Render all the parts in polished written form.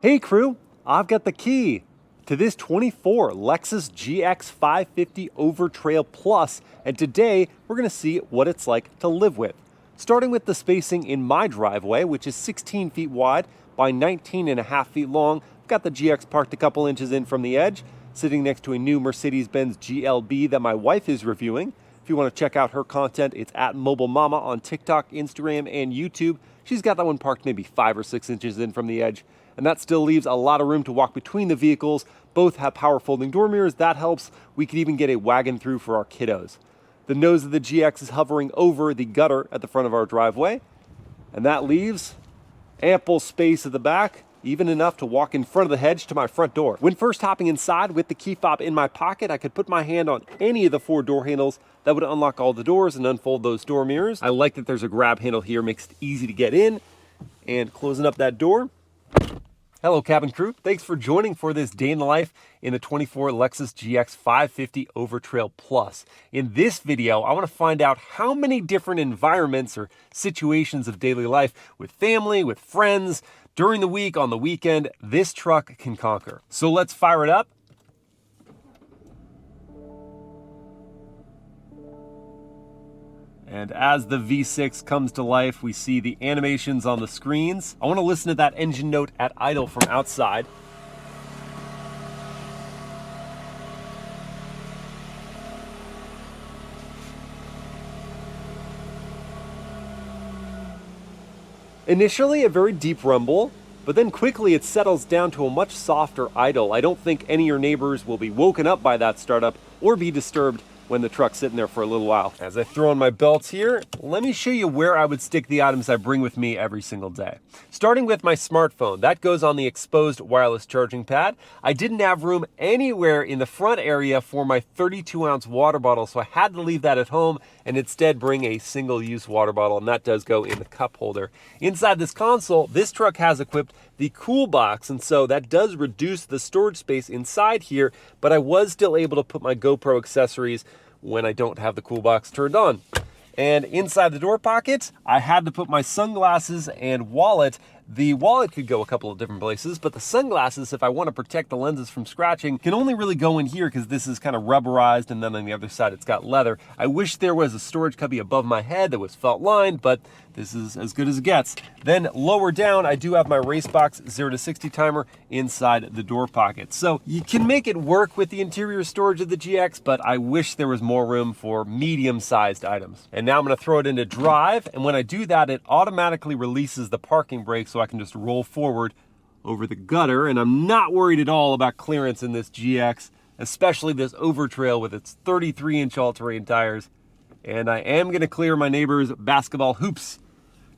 Hey crew, I've got the key to this 24 Lexus GX550 Overtrail Plus, and today we're going to see what it's like to live with. Starting with the spacing in my driveway, which is 16 feet wide by 19.5 feet long. I've got the GX parked a couple inches in from the edge, sitting next to a new Mercedes-Benz GLB that my wife is reviewing. If you want to check out her content, it's at Mobile Mama on TikTok, Instagram, and YouTube. She's got that one parked maybe 5 or 6 inches in from the edge. And that still leaves a lot of room to walk between the vehicles. Both have power folding door mirrors. That helps. We could even get a wagon through for our kiddos. The nose of the GX is hovering over the gutter at the front of our driveway. And that leaves ample space at the back, even enough to walk in front of the hedge to my front door. When first hopping inside with the key fob in my pocket, I could put my hand on any of the 4 door handles. That would unlock all the doors and unfold those door mirrors. I like that there's a grab handle here, makes it easy to get in. And closing up that door. Hello cabin crew, thanks for joining for this day in the life in the 24 Lexus GX550 Overtrail Plus. In this video, I want to find out how many different environments or situations of daily life with family, with friends, during the week, on the weekend, this truck can conquer. So let's fire it up. And as the V6 comes to life, we see the animations on the screens. I want to listen to that engine note at idle from outside. Initially, a very deep rumble, but then quickly it settles down to a much softer idle. I don't think any of your neighbors will be woken up by that startup or be disturbed when the truck's sitting there for a little while. As I throw on my belts here, let me show you where I would stick the items I bring with me every single day. Starting with my smartphone, that goes on the exposed wireless charging pad. I didn't have room anywhere in the front area for my 32-ounce water bottle, so I had to leave that at home and instead bring a single-use water bottle, and that does go in the cup holder. Inside this console, this truck has equipped the cool box, and so that does reduce the storage space inside here, but I was still able to put my GoPro accessories when I don't have the cool box turned on. And inside the door pocket, I had to put my sunglasses and wallet. The wallet could go a couple of different places, but the sunglasses, if I want to protect the lenses from scratching, can only really go in here because this is kind of rubberized, and then on the other side it's got leather. I wish there was a storage cubby above my head that was felt lined, but this is as good as it gets. Then lower down, I do have my Racebox 0 to 60 timer inside the door pocket. So you can make it work with the interior storage of the GX, but I wish there was more room for medium-sized items. And now I'm going to throw it into drive, and when I do that, it automatically releases the parking brake so I can just roll forward over the gutter, and I'm not worried at all about clearance in this GX, especially this Overtrail with its 33-inch all-terrain tires. And I am going to clear my neighbor's basketball hoops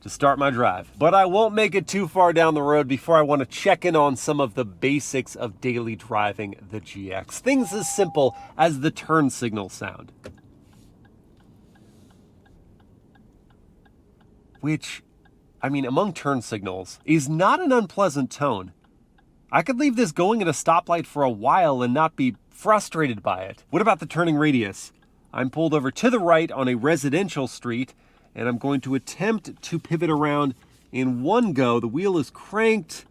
to start my drive. But I won't make it too far down the road before I want to check in on some of the basics of daily driving the GX. Things as simple as the turn signal sound, which, I mean, among turn signals, is not an unpleasant tone. I could leave this going at a stoplight for a while and not be frustrated by it. What about the turning radius? I'm pulled over to the right on a residential street, and I'm going to attempt to pivot around in one go. The wheel is cranked,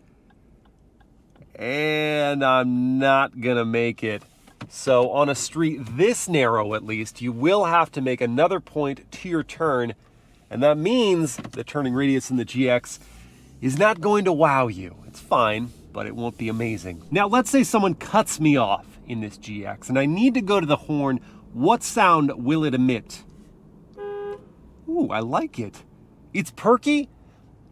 and I'm not gonna make it. So on a street this narrow, at least, you will have to make another point to your turn, and that means the turning radius in the GX is not going to wow you. It's fine, but it won't be amazing. Now, let's say someone cuts me off in this GX, and I need to go to the horn. What sound will it emit? Ooh, I like it. It's perky,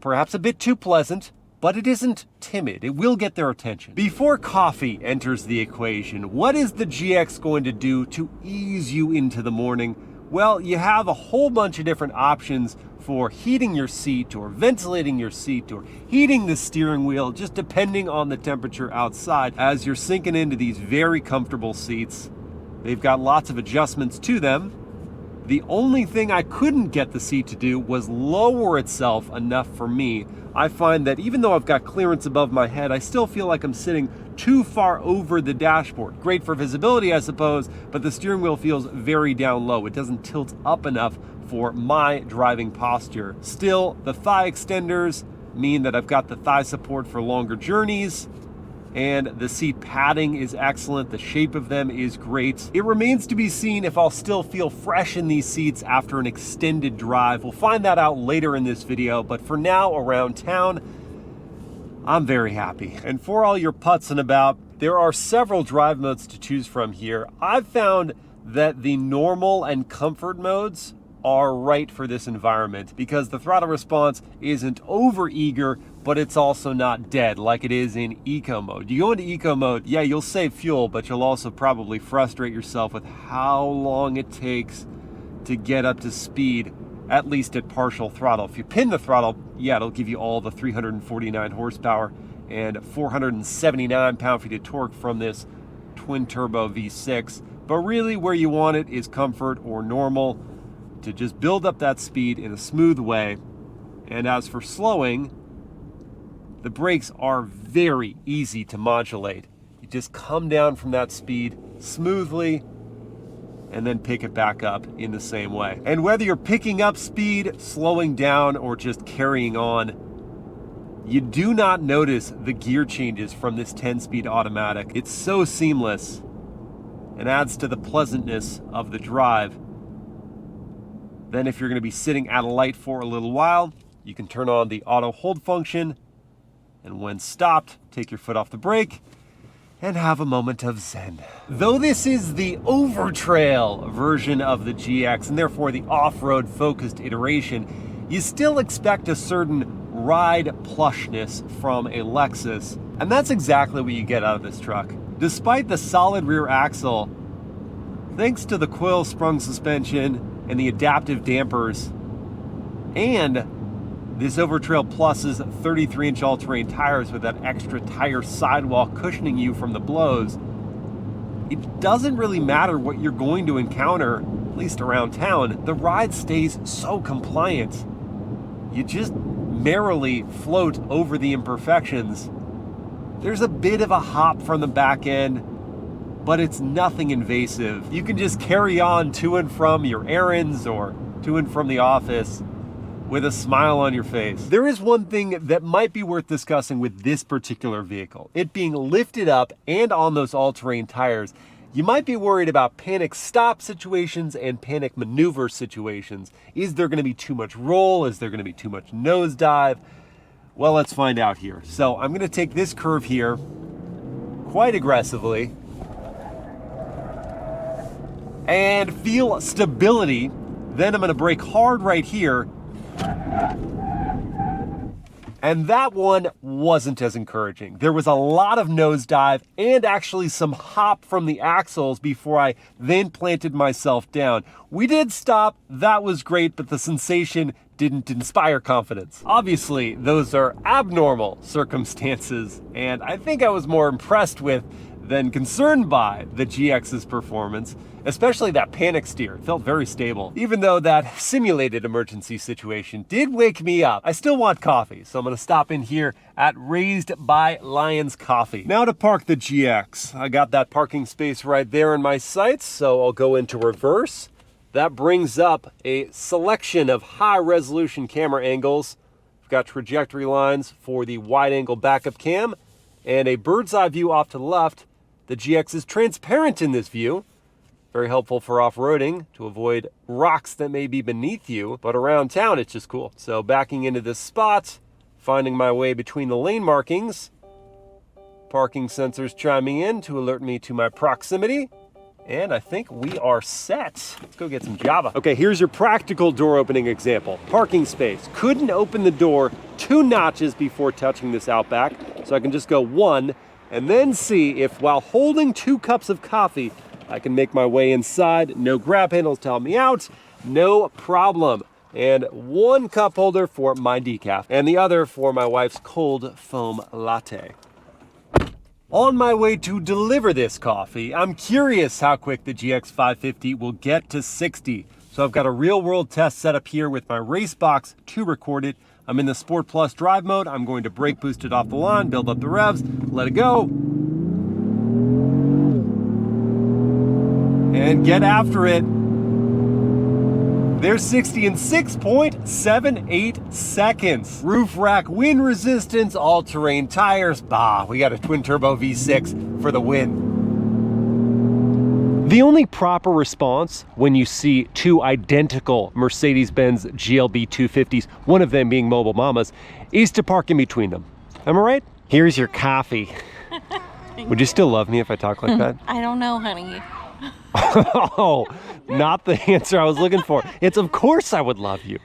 perhaps a bit too pleasant, but it isn't timid. It will get their attention. Before coffee enters the equation, what is the GX going to do to ease you into the morning? Well, you have a whole bunch of different options for heating your seat or ventilating your seat or heating the steering wheel, just depending on the temperature outside as you're sinking into these very comfortable seats. They've got lots of adjustments to them. The only thing I couldn't get the seat to do was lower itself enough for me. I find that even though I've got clearance above my head, I still feel like I'm sitting too far over the dashboard. Great for visibility, I suppose, but the steering wheel feels very down low. It doesn't tilt up enough for my driving posture. Still, the thigh extenders mean that I've got the thigh support for longer journeys, and the seat padding is excellent. The shape of them is great. It remains to be seen if I'll still feel fresh in these seats after an extended drive. We'll find that out later in this video, but for now, around town, I'm very happy. And for all your putzing about, there are several drive modes to choose from here. I've found that the normal and comfort modes are right for this environment because the throttle response isn't over eager, but it's also not dead like it is in eco mode. You go into eco mode, yeah, you'll save fuel, but you'll also probably frustrate yourself with how long it takes to get up to speed, at least at partial throttle. If you pin the throttle, yeah, it'll give you all the 349 horsepower and 479 pound-feet of torque from this twin-turbo V6. But really where you want it is comfort or normal to just build up that speed in a smooth way. And as for slowing, the brakes are very easy to modulate. You just come down from that speed smoothly and then pick it back up in the same way. And whether you're picking up speed, slowing down, or just carrying on, you do not notice the gear changes from this 10-speed automatic. It's so seamless and adds to the pleasantness of the drive. Then if you're going to be sitting at a light for a little while, you can turn on the auto hold function, and when stopped, take your foot off the brake and have a moment of zen. Though this is the Overtrail version of the GX and therefore the off-road focused iteration, you still expect a certain ride plushness from a Lexus, and that's exactly what you get out of this truck. Despite the solid rear axle, thanks to the coil sprung suspension and the adaptive dampers, and this Overtrail Plus's 33-inch all-terrain tires with that extra tire sidewall cushioning you from the blows, it doesn't really matter what you're going to encounter, at least around town. The ride stays so compliant. You just merrily float over the imperfections. There's a bit of a hop from the back end, but it's nothing invasive. You can just carry on to and from your errands or to and from the office with a smile on your face. There is one thing that might be worth discussing with this particular vehicle. It being lifted up and on those all-terrain tires, you might be worried about panic stop situations and panic maneuver situations. Is there gonna be too much roll? Is there gonna be too much nosedive? Well, let's find out here. So I'm gonna take this curve here quite aggressively and feel stability. Then I'm gonna brake hard right here. And that one wasn't as encouraging. There was a lot of nosedive and actually some hop from the axles before I then planted myself down. We did stop, that was great, but the sensation didn't inspire confidence. Obviously, those are abnormal circumstances, and I think I was more impressed with than concerned by the GX's performance, especially that panic steer. It felt very stable. Even though that simulated emergency situation did wake me up, I still want coffee, so I'm gonna stop in here at Raised by Lions Coffee. Now to park the GX. I got that parking space right there in my sights, so I'll go into reverse. That brings up a selection of high-resolution camera angles. We've got trajectory lines for the wide-angle backup cam, and a bird's eye view off to the left. The GX is transparent in this view. Very helpful for off-roading to avoid rocks that may be beneath you, but around town it's just cool. So backing into this spot, finding my way between the lane markings, parking sensors chiming in to alert me to my proximity, and I think we are set. Let's go get some Java. Okay, here's your practical door opening example. Parking space. Couldn't open the door 2 notches before touching this Outback, so I can just go 1 and then see if, while holding 2 cups of coffee, I can make my way inside. No grab handles to help me out. No problem. And 1 cup holder for my decaf and the other for my wife's cold foam latte. On my way to deliver this coffee, I'm curious how quick the GX550 will get to 60. So I've got a real-world test set up here with my race box to record it. I'm in the Sport Plus drive mode. I'm going to brake boost it off the line, build up the revs, let it go, and get after it. There's 60 in 6.78 seconds. Roof rack wind resistance, all-terrain tires. Bah, we got a twin-turbo V6 for the win. The only proper response when you see two identical Mercedes-Benz GLB 250s, one of them being Mobile Mamas, is to park in between them. Am I right? Here's your coffee. Would you still love me if I talk like that? I don't know, honey. Oh, not the answer I was looking for. It's of course I would love you.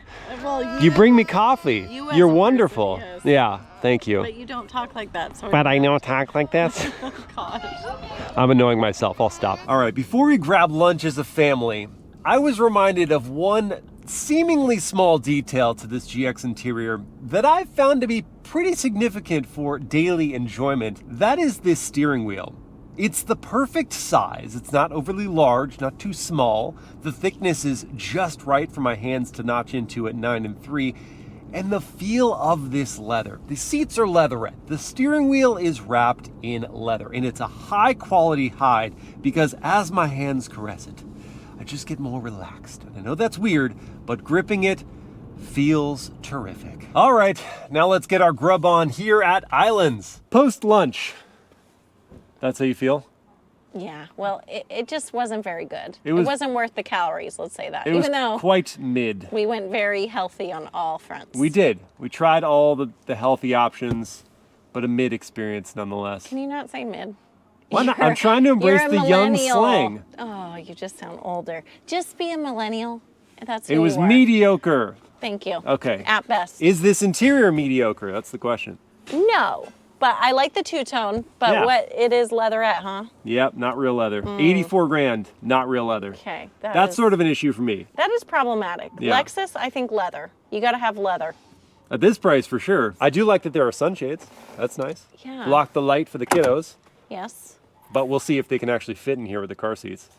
Well, You bring me coffee. You're wonderful. Person, yes. Yeah, thank you. But you don't talk like that. So But I don't talk like this. Oh, gosh. I'm annoying myself. I'll stop. All right, before we grab lunch as a family, I was reminded of one seemingly small detail to this GX interior that I've found to be pretty significant for daily enjoyment. That is this steering wheel. It's the perfect size. It's not overly large, not too small. The thickness is just right for my hands to notch into at 9 3. And the feel of this leather. The seats are leatherette. The steering wheel is wrapped in leather, and it's a high quality hide because as my hands caress it, I just get more relaxed. And I know that's weird, but gripping it feels terrific. All right, now let's get our grub on here at Islands. Post lunch. That's how you feel? Yeah, well, it just wasn't very good. It was- wasn't worth the calories, let's say that. It was Even though quite mid. we went very healthy on all fronts. We did. We tried all the healthy options, but a mid experience nonetheless. Can you not say mid? Why not? I'm trying to embrace You're a the young millennial. slang. Oh, you just sound older. Just be a millennial. That's who It was you are. mediocre. Thank you. Okay. At best. Is this interior mediocre? That's the question. No, but I like the two-tone, but Yeah. what it is leatherette, huh? Yep, not real leather. 84 grand, not real leather. Okay. That's sort of an issue for me. That is problematic. Yeah. Lexus, I think leather. You got to have leather. At this price, for sure. I do like that there are sunshades. That's nice. Yeah. Block the light for the kiddos, Yes. but we'll see if they can actually fit in here with the car seats.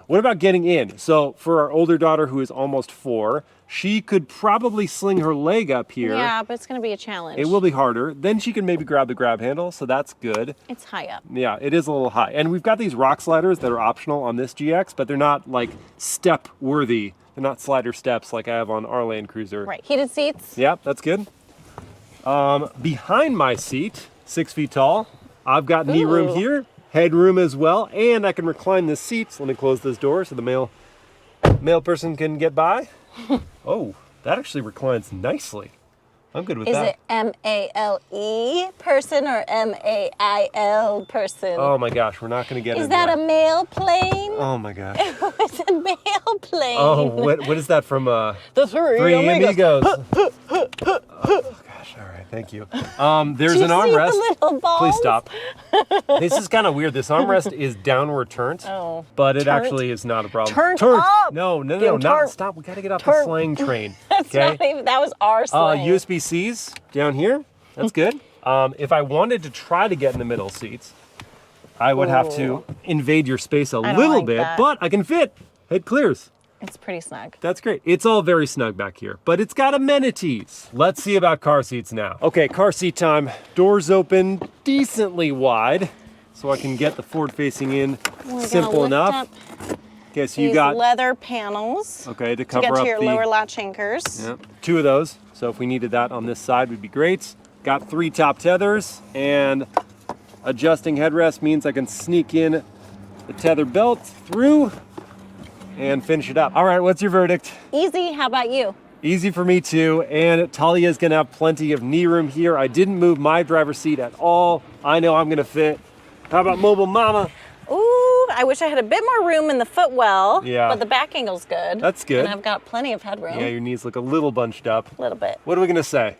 What about getting in? So for our older daughter who is almost 4, she could probably sling her leg up here. Yeah, but it's going to be a challenge. It will be harder. Then she can maybe grab the grab handle, so that's good. It's high up. Yeah, it is a little high. And we've got these rock sliders that are optional on this GX, but they're not like step worthy. They're not slider steps like I have on our Land Cruiser. Right. Heated seats. Yep, that's good. Behind my seat, 6 feet tall, I've got knee room Ooh. here, headroom as well, and I can recline the seats. Let me close this door so the male person can get by. Oh, that actually reclines nicely. I'm good with Is that. it M-A-L-E person or M-A-I-L person? Oh my gosh, we're not going to get Is into that a male plane? Oh my gosh. It's a male plane. Oh, what is that from the Three Amigos? Oh gosh, all right, thank you. There's Do you an see armrest. the little balls? Please stop. This is kind of weird. This armrest is downward turned, Oh. but it Turnt? actually is not a problem. Turned up! No, Get not turnt. stop. We got to get off the Turnt. slang train. That's Okay. not even, that was our slang. USB-Cs down here. That's good. If I wanted to try to get in the middle seats, I would have to invade your space a don't little like bit, that. but I can fit. It clears. It's pretty snug. That's great. It's all very snug back here, but it's got amenities. Let's see about car seats now. Okay, car seat time. Doors open decently wide, so I can get the forward-facing in. We're Simple gonna lift enough. up Okay, so you these got leather panels okay to to cover get up to your the lower latch anchors. Yep, 2 of those. So if we needed that on this side, would be great. Got 3 top tethers, and adjusting headrest means I can sneak in the tether belt through and finish it up. All right, what's your verdict? Easy. How about you? Easy for me too, and Talia's gonna have plenty of knee room here. I didn't move my driver's seat at all. I know I'm gonna fit. How about Mobile Mama? Ooh, I wish I had a bit more room in the footwell. Yeah. But the back angle's good. That's good. And I've got plenty of headroom. Yeah, your knees look a little bunched up. A little bit. What are we gonna say?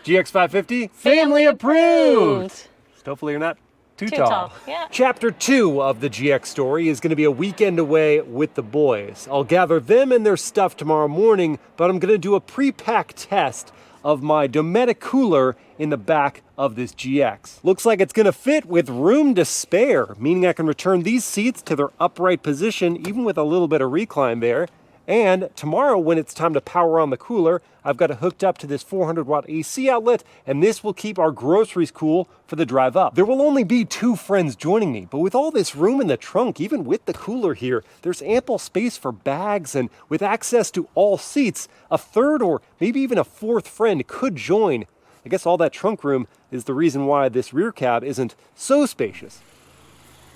GX550? Family approved! Hopefully you're not too tall. Yeah. Chapter 2 of the GX story is going to be a weekend away with the boys. I'll gather them and their stuff tomorrow morning, but I'm going to do a pre-pack test of my Dometic cooler in the back of this GX. Looks like it's going to fit with room to spare, meaning I can return these seats to their upright position, even with a little bit of recline there, And tomorrow, when it's time to power on the cooler, I've got it hooked up to this 400-watt AC outlet, and this will keep our groceries cool for the drive up. There will only be 2 friends joining me, but with all this room in the trunk, even with the cooler here, there's ample space for bags, and with access to all seats, a 3rd or maybe even a 4th friend could join. I guess all that trunk room is the reason why this rear cab isn't so spacious.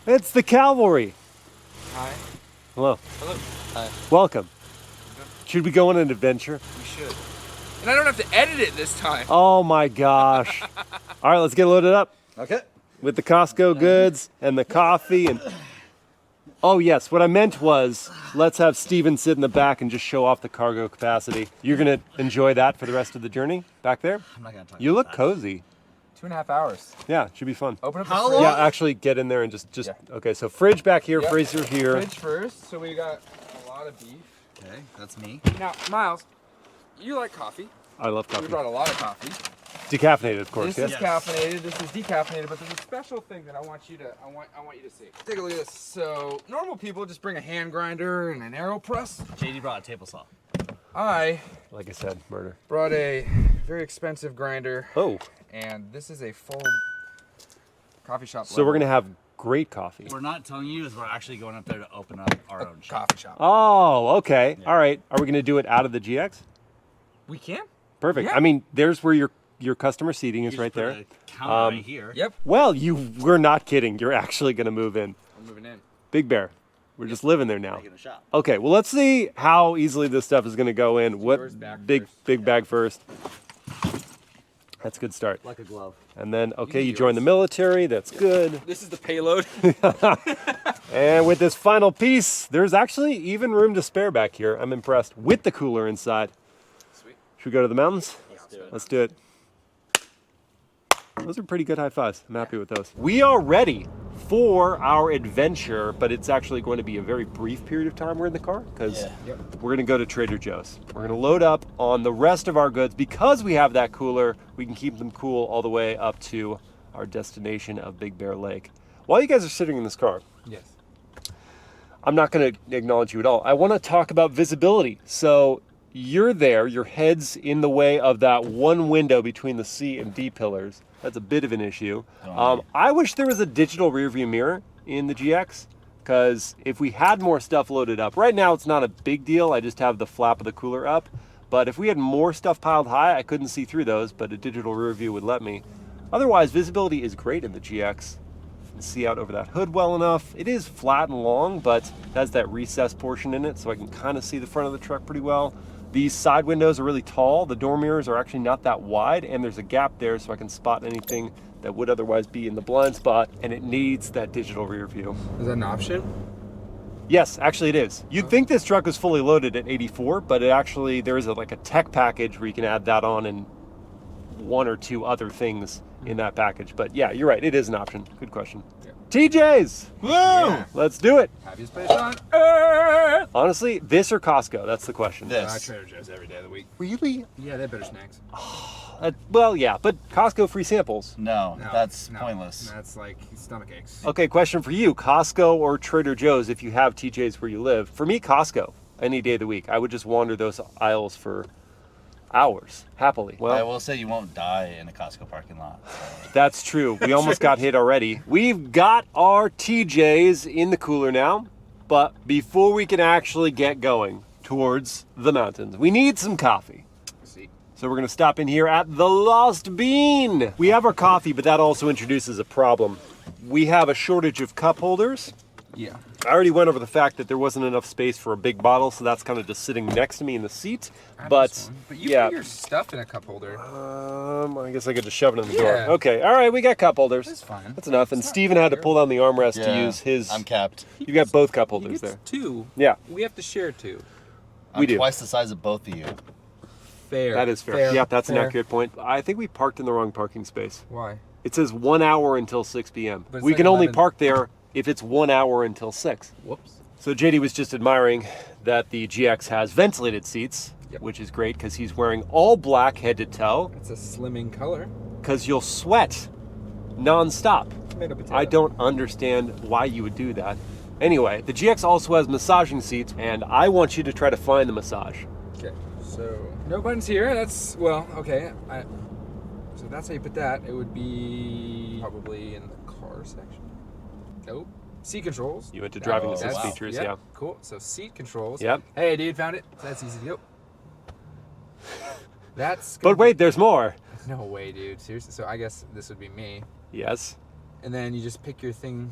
It's the cavalry. Hi. Hello. Hello. Hi. Welcome. Should we go on an adventure? We should. And I don't have to edit it this time. Oh my gosh. All right, let's get loaded up. Okay. With the Costco goods and the coffee and... Oh yes, what I meant was, let's have Steven sit in the back and just show off the cargo capacity. You're gonna enjoy that for the rest of the journey back there? I'm not gonna talk You about look that. cozy. 2.5 hours. Yeah, should be fun. Open up How the fridge. Yeah, actually get in there and just Yeah. okay, so fridge back here, Yep. freezer here. Fridge first. So we got a lot of beef. Okay, that's me. Now, Miles, you like coffee. I love We coffee. brought a lot of coffee. Decaffeinated, of course, This yes? is caffeinated. This is decaffeinated. But there's a special thing that I want you to see. Take a look at this. So normal people just bring a hand grinder and an AeroPress. JD brought a table saw. I Like I said, murder. brought a very expensive grinder, Oh, and this is a full coffee shop. so we're gonna have great coffee. We're not telling you, is we're actually going up there to open up our own shop. coffee shop. Oh, okay. All right. Are we gonna do it out of the GX? We can. Perfect. Yeah. I mean, there's where your customer seating is You right just put there. a counter right here. Yep. Well, we're not kidding. You're actually gonna move in. We're moving in. Big Bear. We're just living there now. Making a shop. Okay, well let's see how easily this stuff is gonna go in. What yours back big first. big bag first. That's a good start. Like a glove. And then okay, do you join the yours. military. That's good. This is the payload. And with this final piece, there's actually even room to spare back here. I'm impressed with the cooler inside. Sweet. Should we go to the mountains? Let's do it. Let's do it. Those are pretty good high fives. I'm happy with those. We are ready for our adventure, but it's actually going to be a very brief period of time we're in the car because Yeah. we're going to go to Trader Joe's. We're going to load up on the rest of our goods. Because we have that cooler, we can keep them cool all the way up to our destination of Big Bear Lake. While you guys are sitting in this car, Yes. I'm not going to acknowledge you at all. I want to talk about visibility. So you're there, your head's in the way of that one window between the C and D pillars. That's a bit of an issue. I wish there was a digital rear view mirror in the GX, because if we had more stuff loaded up, right now it's not a big deal. I just have the flap of the cooler up. But if we had more stuff piled high, I couldn't see through those, but a digital rear view would let me. Otherwise, visibility is great in the GX. You can see out over that hood well enough. It is flat and long, but it has that recessed portion in it, so I can kind of see the front of the truck pretty well. These side windows are really tall. The door mirrors are actually not that wide, and there's a gap there so I can spot anything that would otherwise be in the blind spot, and it needs that digital rear view. Is that an option? Yes, actually it is. You'd think this truck was fully loaded at 84, but it actually, there is like a tech package where you can add that on and 1 or 2 other things in that package. But yeah, you're right, it is an option. Good question. Yeah. TJ's! Woo! Yeah. Let's do it. Happiest place on earth. Honestly, this or Costco? That's the question. This. Trader Joe's every day of the week. Really? Yeah, they have better snacks. Well, yeah, but Costco free samples. No, that's no, pointless. That's like stomach aches. Okay, question for you. Costco or Trader Joe's if you have TJ's where you live? For me, Costco, any day of the week. I would just wander those aisles for hours, happily. I Well, will say you won't die in a Costco parking lot. that's true. We almost got hit already. We've got our TJ's in the cooler now, but before we can actually get going towards the mountains, we need some coffee. See. So we're gonna stop in here at the Lost Bean. We have our coffee, but that also introduces a problem. We have a shortage of cup holders. Yeah. I already went over the fact that there wasn't enough space for a big bottle, so that's kind of just sitting next to me in the seat. But you yeah, put your stuff in a cup holder. I guess I could just shove it in the Yeah. door. Okay, all right, we got cup holders. That's fine. That's enough. And It's not Steven had to fair. pull down the armrest to Yeah, use his. I'm capped. You got both cup He holders gets there. 2. Yeah, We have to share 2. I'm We do. twice the size of both of you. Fair. that is fair. Yeah, that's an fair. accurate point. I think we parked in the wrong parking space. Why? It says 1 hour until 6 p.m. But it's We like can only 11. park there if it's 1 hour until 6. Whoops. So JD was just admiring that the GX has ventilated seats, Yep. which is great because he's wearing all black head to toe, It's a slimming color. because you'll sweat nonstop. Tomato potato. I don't understand why you would do that. Anyway, the GX also has massaging seats, and I want you to try to find the massage. Okay, so no buttons here. That's, well, okay. So that's how you put that. It would be probably in the car section. Nope. Seat controls. You went to driving assist That's- features, yep, yeah. Cool. So seat controls. Yep. Hey, dude, found it. That's easy to go. That's. But wait, there's more. No way, dude. Seriously. So I guess this would be me. Yes. And then you just pick your thing.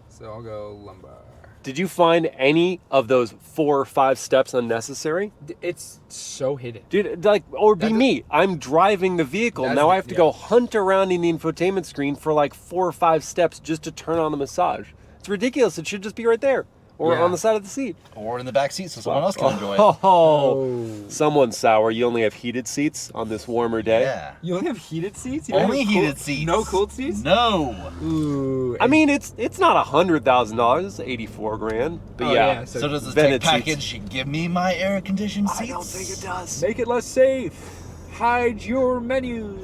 So I'll go lumbar. Did you find any of those 4 or 5 steps unnecessary? It's so hidden. Dude, like, or be That's- me. I'm driving the vehicle. That's Now the- I have to yeah. go hunt around in the infotainment screen for like 4 or 5 steps just to turn on the massage. It's ridiculous. It should just be right there or Yeah. on the side of the seat. Or in the back seat so someone else can enjoy it. Oh, someone's sour. You only have heated seats on this warmer day. Yeah. You only have heated seats? You don't Only have heated seats. No cooled seats? No. Ooh. I mean, it's not $100,000. It's 84 grand. But Oh, yeah. yeah, So does the vented tech seats. package give me my air conditioned seats? I don't think it does. Make it less safe. Hide your menu.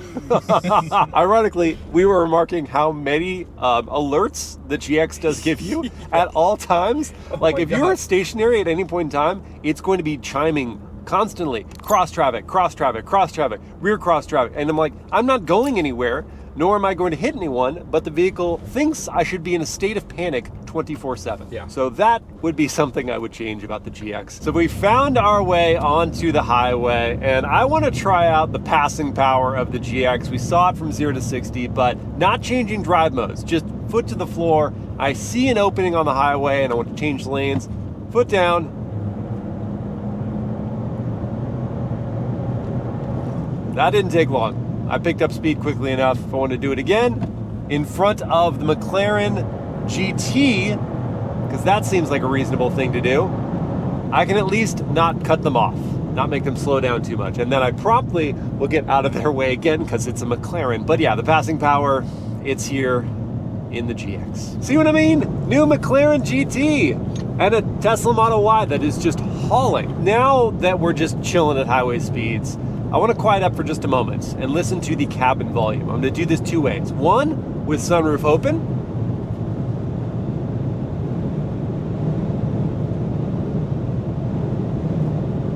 Ironically, we were remarking how many alerts the GX does give you at all times. Like, my if you're God. stationary at any point in time, it's going to be chiming constantly. Cross traffic, cross traffic, cross traffic, rear cross traffic. And I'm like, I'm not going anywhere, nor am I going to hit anyone, but the vehicle thinks I should be in a state of panic 24/7. Yeah. So that would be something I would change about the GX. So we found our way onto the highway, and I want to try out the passing power of the GX. We saw it from 0 to 60, but not changing drive modes, just foot to the floor. I see an opening on the highway, and I want to change lanes. Foot down. That didn't take long. I picked up speed quickly enough. If I want to do it again, in front of the McLaren GT, because that seems like a reasonable thing to do, I can at least not cut them off, not make them slow down too much. And then I promptly will get out of their way again because it's a McLaren. But yeah, the passing power, it's here in the GX. See what I mean? New McLaren GT and a Tesla Model Y that is just hauling. Now that we're just chilling at highway speeds, I want to quiet up for just a moment and listen to the cabin volume. I'm going to do this 2 ways. One, with sunroof open.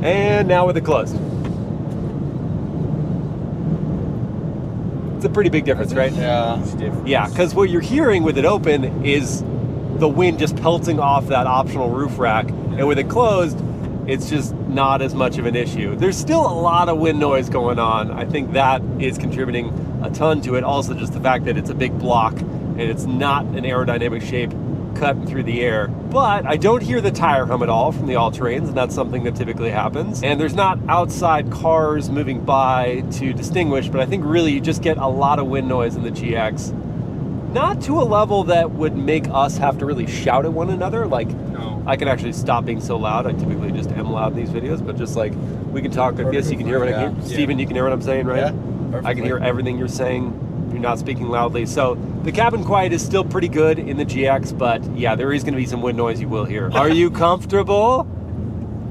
And now with it closed. It's a pretty big difference, right? Yeah. Yeah, because what you're hearing with it open is the wind just pelting off that optional roof rack. And with it closed, it's just not as much of an issue. There's still a lot of wind noise going on. I think that is contributing a ton to it. Also, just the fact that it's a big block and it's not an aerodynamic shape cutting through the air. But I don't hear the tire hum at all from the all-terrains, and that's something that typically happens. And there's not outside cars moving by to distinguish, but I think really you just get a lot of wind noise in the GX. Not to a level that would make us have to really shout at one another. Like, No. I can actually stop being so loud. I typically just am loud in these videos, but just like we can talk like this, you can hear what I hear. Yeah. Steven, you can hear what I'm saying, right? Yeah, I can perfectly. hear everything you're saying. You're not speaking loudly. So the cabin quiet is still pretty good in the GX, but yeah, there is going to be some wind noise you will hear. Are you comfortable?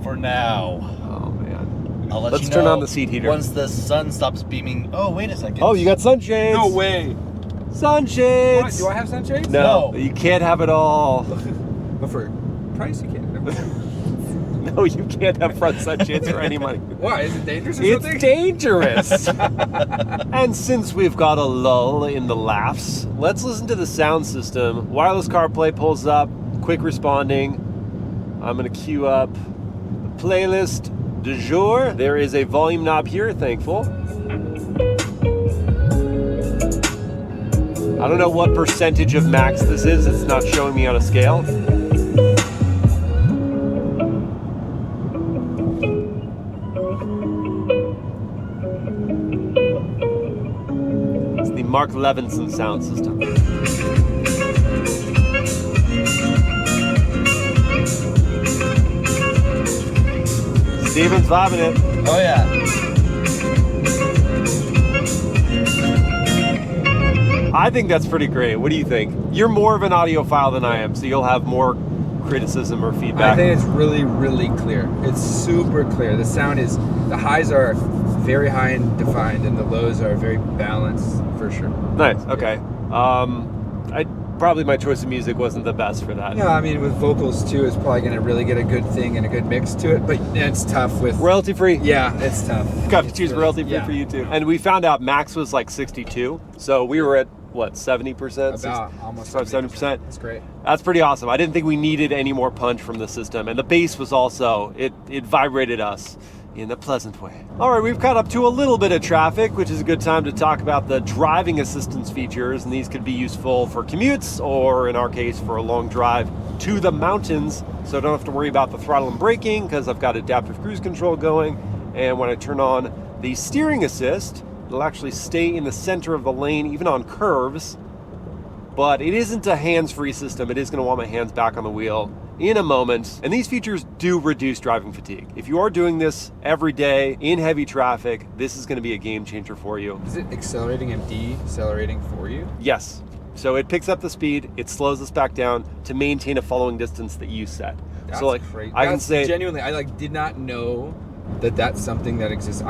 For now. Oh man. I'll let Let's you turn know on the seat heater. once the sun stops beaming. Oh, wait a second. Oh, you got sunshades. No way. Sunshades. What? Do I have sunshades? No, No. you can't have it all. But for price, you can't. No, you can't have front sunshades for any money. Why? Is it dangerous or It's something? dangerous. And since we've got a lull in the laughs, let's listen to the sound system. Wireless CarPlay pulls up, quick responding. I'm going to queue up the playlist du jour. There is a volume knob here, thankful. I don't know what percentage of max this is. It's not showing me on a scale. It's the Mark Levinson sound system. Steven's vibing it. Oh, yeah. I think that's pretty great. What do you think? You're more of an audiophile than I am, so you'll have more criticism or I feedback. think it's really, really clear. It's super clear. The sound is, the highs are very high and defined, and the lows are very balanced for sure. Nice. Okay. probably my choice of music wasn't the best for that. No, I mean, with vocals too, it's probably going to really get a good thing and a good mix to it, but it's tough with... Royalty free? Yeah, it's tough. Got to choose really, royalty free for you too. And we found out max was like 62, so we were at, what, 70%? About almost 70%. That's great. That's pretty awesome. I didn't think we needed any more punch from the system, and the bass was also, it vibrated us in a pleasant way. All right, we've caught up to a little bit of traffic, which is a good time to talk about the driving assistance features, and these could be useful for commutes, or in our case, for a long drive to the mountains, so I don't have to worry about the throttle and braking, because I've got adaptive cruise control going, and when I turn on the steering assist, it'll actually stay in the center of the lane, even on curves, but it isn't a hands-free system. It is going to want my hands back on the wheel in a moment. And these features do reduce driving fatigue. If you are doing this every day in heavy traffic, this is going to be a game changer for you. Is it accelerating and decelerating for you? Yes. So it picks up the speed, it slows us back down to maintain a following distance that you set. That's so like crazy. I can say genuinely, I like did not know that that's something that exists.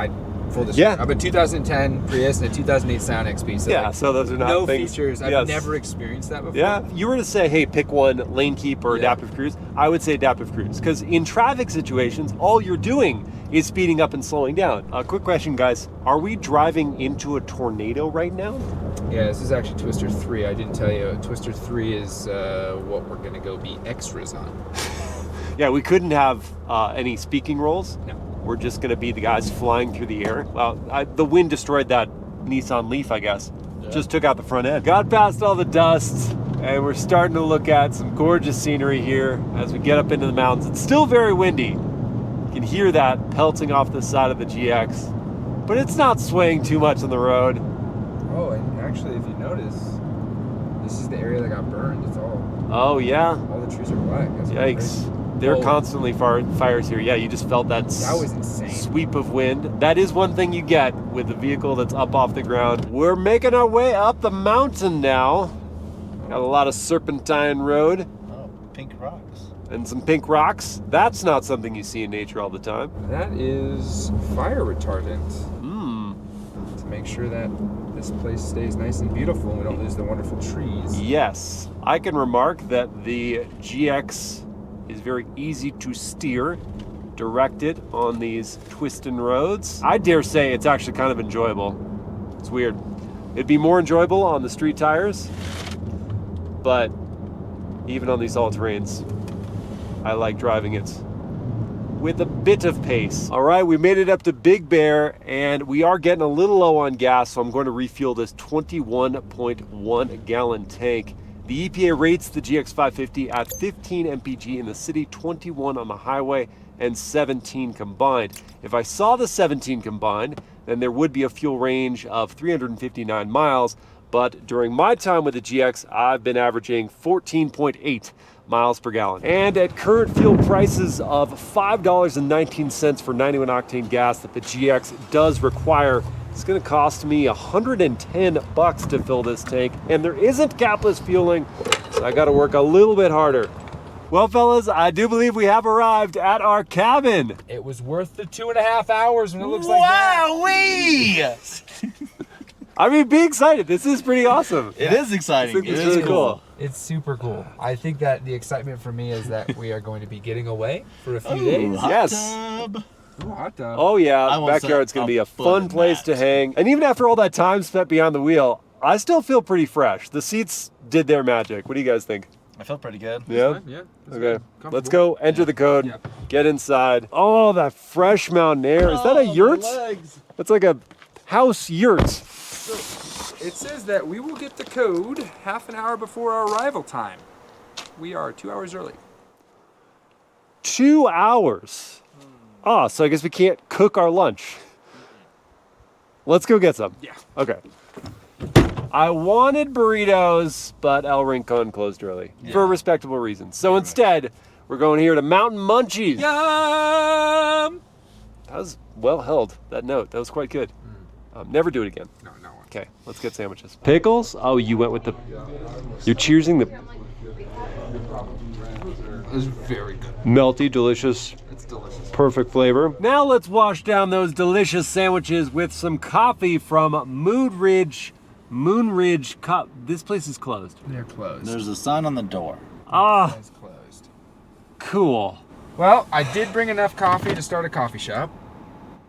Full disclosure. Yeah. I have a 2010 Prius and a 2008 Sound XP. So yeah, like, so those are not no things, features. I've yes. never experienced that before. Yeah, if you were to say, hey, pick one, lane keep or Yeah. adaptive cruise, I would say adaptive cruise. Because in traffic situations, all you're doing is speeding up and slowing down. Quick question, guys. Are we driving into a tornado right now? Yeah, this is actually Twister 3. I didn't tell you. Twister 3 is what we're going to go be extras on. Yeah, we couldn't have any speaking roles. No. We're just going to be the guys flying through the air. Well, the wind destroyed that Nissan Leaf, I guess. Yeah. Just took out the front end. Got past all the dust, and we're starting to look at some gorgeous scenery here as we get up into the mountains. It's still very windy. You can hear that pelting off the side of the GX, but it's not swaying too much on the road. Oh, and actually, if you notice, this is the area that got burned. It's all Oh, yeah. all the trees are black. That's pretty Yikes. crazy. There are Oh. constantly fires here. Yeah, you just felt that, That was insane. sweep of wind. That is one thing you get with a vehicle that's up off the ground. We're making our way up the mountain now. Got a lot of serpentine road Oh, pink rocks. and some pink rocks. That's not something you see in nature all the time. That is fire retardant Hmm. to make sure that this place stays nice and beautiful and we don't lose the wonderful trees. Yes, I can remark that the GX is very easy to steer, directed on these twisting roads. I dare say it's actually kind of enjoyable. It's weird. It'd be more enjoyable on the street tires, but even on these all-terrains, I like driving it with a bit of pace. All right, we made it up to Big Bear, and we are getting a little low on gas, so I'm going to refuel this 21.1 gallon tank. The EPA rates the GX550 at 15 mpg in the city, 21 on the highway, and 17 combined. If I saw the 17 combined, then there would be a fuel range of 359 miles, but during my time with the GX, I've been averaging 14.8 miles per gallon. And at current fuel prices of $5.19 for 91 octane gas that the GX does require, it's gonna cost me $110 to fill this tank, and there isn't capless fueling, so I gotta work a little bit harder. Well, fellas, I do believe we have arrived at our cabin. It was worth the 2.5 hours when it looks like that. Wowee! I mean, be excited. This is pretty awesome. It is exciting. This It is is really cool. It's super cool. I think that the excitement for me is that we are going to be getting away for a few Ooh, days. hot Yes. tub. Ooh, hot tub. Oh yeah, I won't backyard's set gonna be a a foot fun in place that. to hang. And even after all that time spent behind the wheel, I still feel pretty fresh. The seats did their magic. What do you guys think? I feel pretty good. Yeah? Yeah. that's Okay, good. let's go enter the code, Yeah. get inside. Oh, that fresh mountain air. Is that a yurt? That's like a house yurt. So it says that we will get the code half an hour before our arrival time. We are 2 hours early. 2 hours. Ah, so I guess we can't cook our lunch. Let's go get some. Yeah. Okay. I wanted burritos, but El Rincon closed early for respectable reasons. So instead, we're going here to Mountain Munchies. Yum! That was well held, that note. That was quite good. Never do it again. No, no. Okay, let's get sandwiches. Pickles? Oh, you went with the... You're cheersing the It was very good. melty, delicious, It's delicious. perfect flavor. Now let's wash down those delicious sandwiches with some coffee from Mood Ridge Moonridge Cup. This place is closed. They're closed. There's a sign on the door. Ah, It's closed. cool. Well, I did bring enough coffee to start a coffee shop.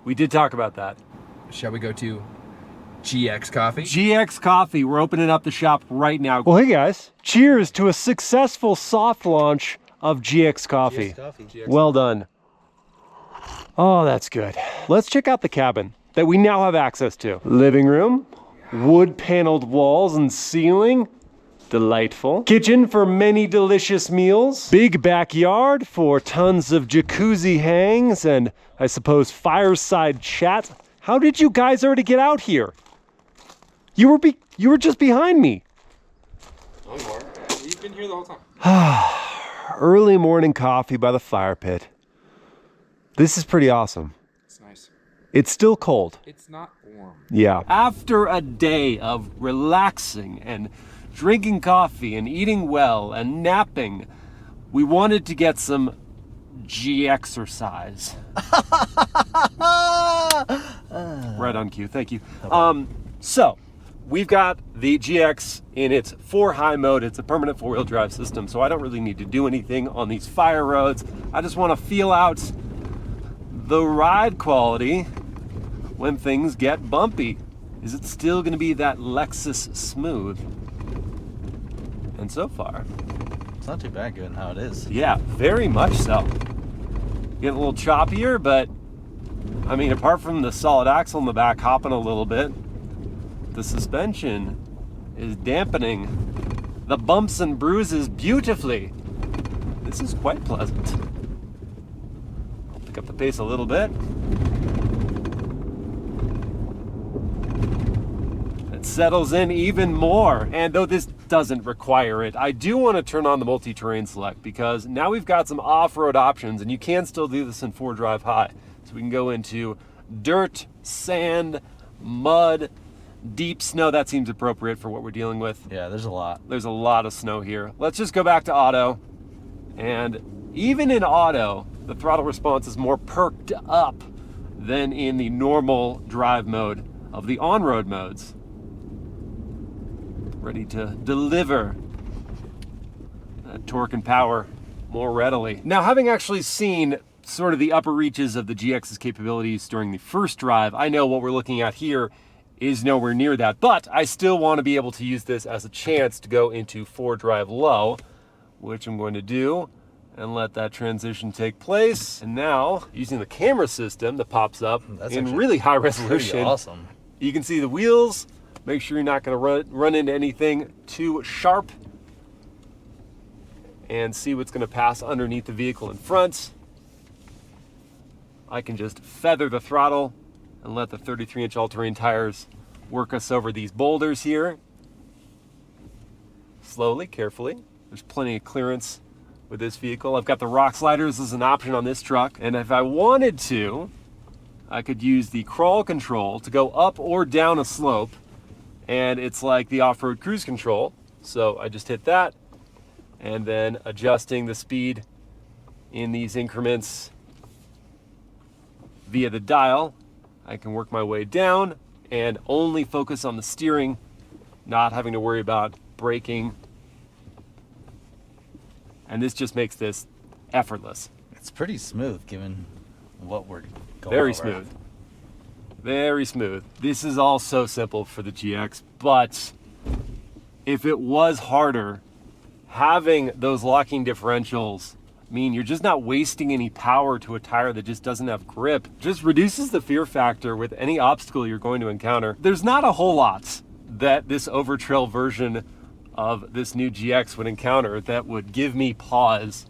We did talk about that. Shall we go to GX Coffee? GX Coffee, we're opening up the shop right now. Well, hey guys, cheers to a successful soft launch of GX Coffee. GX. Well done. Oh, that's good. Let's check out the cabin that we now have access to. Living room, wood paneled walls and ceiling. Delightful. Kitchen for many delicious meals. Big backyard for tons of jacuzzi hangs and I suppose fireside chat. How did you guys already get out here? You were just behind me. No more. You've been here the whole time. Early morning coffee by the fire pit. This is pretty awesome. It's nice. It's still cold. It's not warm. Yeah. After a day of relaxing and drinking coffee and eating well and napping, we wanted to get some GXercise. Right on cue, thank you. So, we've got the GX in its 4-high mode. It's a permanent 4-wheel drive system, so I don't really need to do anything on these fire roads. I just want to feel out the ride quality when things get bumpy. Is it still going to be that Lexus smooth? And so far, It's not too bad given how it is. yeah, very much so. Getting a little choppier, but I mean, apart from the solid axle in the back hopping a little bit, the suspension is dampening the bumps and bruises beautifully. This is quite pleasant. I'll pick up the pace a little bit. It settles in even more, and though this doesn't require it, I do want to turn on the multi-terrain select because now we've got some off-road options and you can still do this in 4-drive high. So we can go into dirt, sand, mud, deep snow. That seems appropriate for what we're dealing with. Yeah, there's a lot. There's a lot of snow here. Let's just go back to auto. And even in auto, the throttle response is more perked up than in the normal drive mode of the on-road modes. Ready to deliver that torque and power more readily. Now, having actually seen sort of the upper reaches of the GX's capabilities during the first drive, I know what we're looking at here is nowhere near that, but I still want to be able to use this as a chance to go into 4-drive low, which I'm going to do and let that transition take place. And now, using the camera system that pops up in really high resolution, Pretty awesome. you can see the wheels. Make sure you're not going to run into anything too sharp, and see what's going to pass underneath the vehicle in front. I can just feather the throttle and let the 33-inch all-terrain tires work us over these boulders here. Slowly, carefully. There's plenty of clearance with this vehicle. I've got the rock sliders as an option on this truck, and if I wanted to, I could use the crawl control to go up or down a slope, and it's like the off-road cruise control. So I just hit that, and then adjusting the speed in these increments via the dial, I can work my way down and only focus on the steering, not having to worry about braking. And this just makes this effortless. It's pretty smooth given what we're going Very over. smooth. Very smooth. This is all so simple for the GX, but if it was harder, having those locking differentials mean you're just not wasting any power to a tire that just doesn't have grip. Just reduces the fear factor with any obstacle you're going to encounter. There's not a whole lot that this Overtrail version of this new GX would encounter that would give me pause.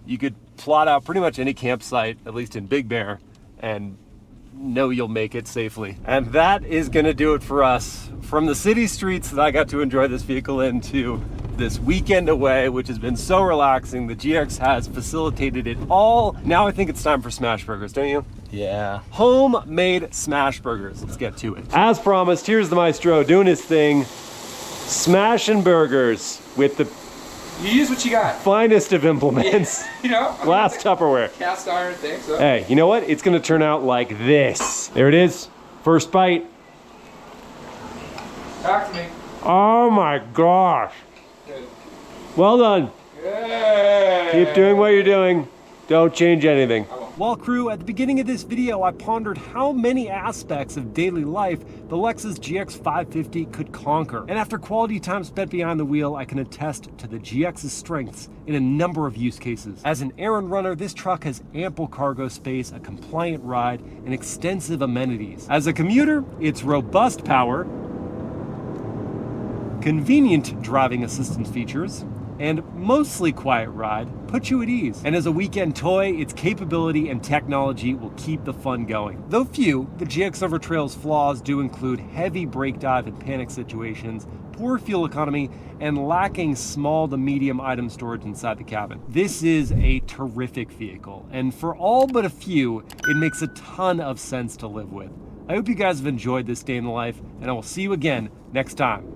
You could plot out pretty much any campsite, at least in Big Bear, and know you'll make it safely. And that is gonna do it for us. From the city streets that I got to enjoy this vehicle into this weekend away, which has been so relaxing, the GX has facilitated it all. Now I think it's time for smash burgers, don't you? Yeah. Homemade smash burgers. Let's get to it. As promised, here's the maestro doing his thing. Smashing burgers with the You use what you got. finest of implements. You know? I mean, Glass Tupperware. cast iron thing, so. Hey, you know what? It's gonna turn out like this. There it is. First bite. Talk to me. Oh my gosh. Good. Well done. Good. Keep doing what you're doing. Don't change anything. Well, crew, at the beginning of this video, I pondered how many aspects of daily life the Lexus GX550 could conquer. And after quality time spent behind the wheel, I can attest to the GX's strengths in a number of use cases. As an errand runner, this truck has ample cargo space, a compliant ride, and extensive amenities. As a commuter, its robust power, convenient driving assistance features, and mostly quiet ride put you at ease. And as a weekend toy, its capability and technology will keep the fun going. Though few, the GX Overtrail's flaws do include heavy brake dive and panic situations, poor fuel economy, and lacking small to medium item storage inside the cabin. This is a terrific vehicle, and for all but a few, it makes a ton of sense to live with. I hope you guys have enjoyed this day in the life, and I will see you again next time.